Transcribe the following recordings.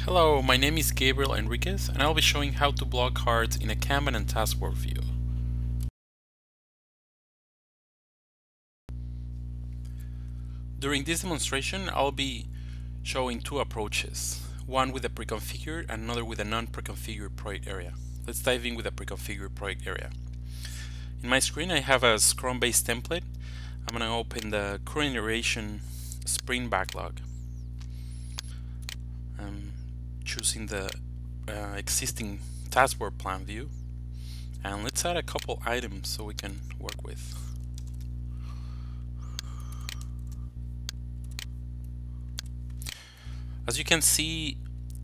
Hello, my name is Gabriel Enriquez and I'll be showing how to block cards in a Kanban and taskbar view. During this demonstration, I'll be showing two approaches, one with a pre-configured and another with a non-preconfigured project area. Let's dive in with a pre-configured project area. In my screen, I have a Scrum-based template. I'm going to open the current iteration sprint backlog. I'm choosing the existing taskbar plan view, and let's add a couple items so we can work with. As you can see,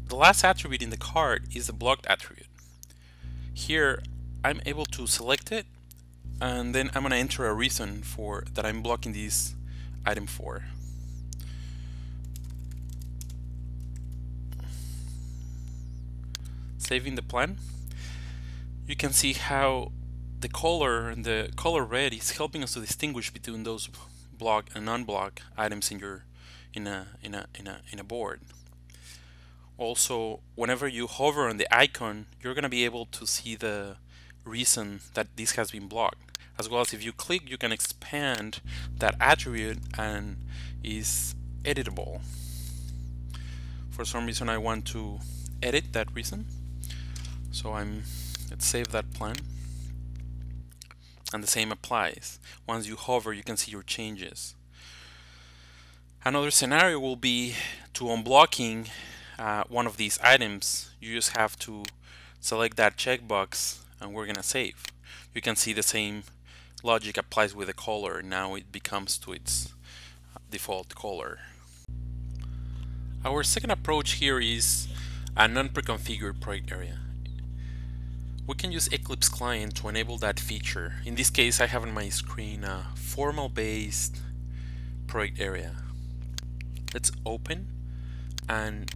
the last attribute in the card is the blocked attribute. Here I'm able to select it, and then I'm going to enter a reason for that I'm blocking this item for. Saving the plan, you can see how the color red is helping us to distinguish between those block and non-block items in a board. Also, whenever you hover on the icon, you're going to be able to see the reason that this has been blocked, as well as if you click, you can expand that attribute and is editable. For some reason, I want to edit that reason. So let's save that plan, and the same applies. Once you hover, you can see your changes. Another scenario will be to unblocking one of these items. You just have to select that checkbox and we're gonna save. You can see the same logic applies with the color. Now it becomes to its default color. Our second approach here is a non-preconfigured project area. We can use Eclipse Client to enable that feature. In this case, I have on my screen a formal-based project area. Let's open and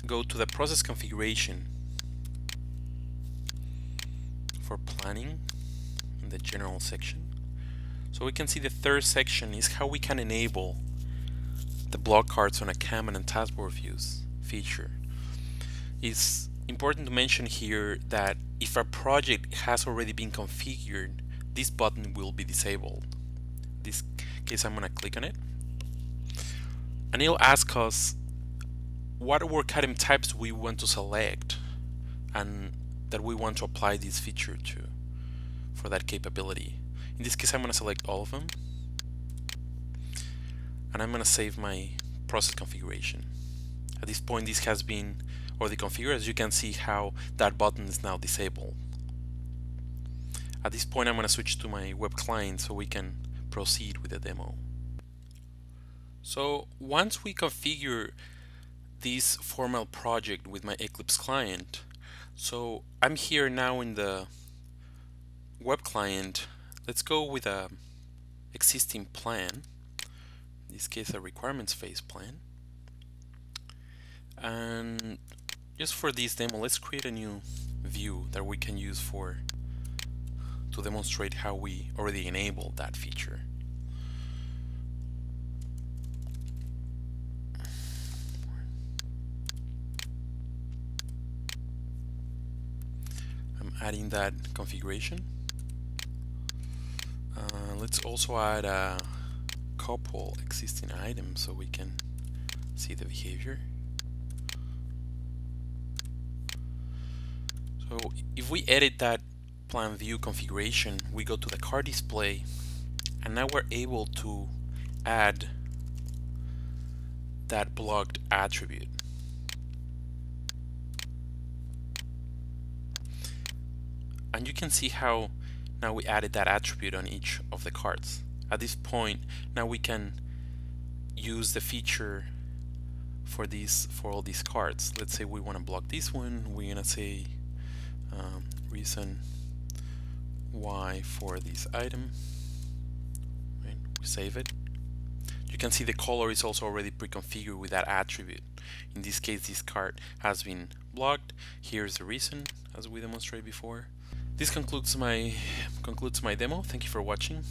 go to the process configuration for planning in the general section. So we can see the third section is how we can enable the block cards on a Kanban and taskbar views feature. It's important to mention here that if a project has already been configured, this button will be disabled. In this case, I'm going to click on it, and it'll ask us what work item types we want to select and that we want to apply this feature to for that capability. In this case, I'm going to select all of them, and I'm going to save my process configuration. At this point, this has been already configured. As you can see how that button is now disabled. At this point, I'm going to switch to my web client so we can proceed with the demo. So once we configure this formal project with my Eclipse client, so I'm here now in the web client. Let's go with a existing plan, in this case a requirements phase plan, and just for this demo, let's create a new view that we can use to demonstrate how we already enabled that feature. I'm adding that configuration. Let's also add a couple existing items so we can see the behavior. So if we edit that plan view configuration, we go to the card display, and now we're able to add that blocked attribute. And you can see how now we added that attribute on each of the cards. At this point, now we can use the feature for all these cards. Let's say we want to block this one. We're gonna say reason why for this item. Right? We save it. You can see the color is also already pre-configured with that attribute. In this case, this card has been blocked. Here's the reason, as we demonstrated before. This concludes my demo. Thank you for watching.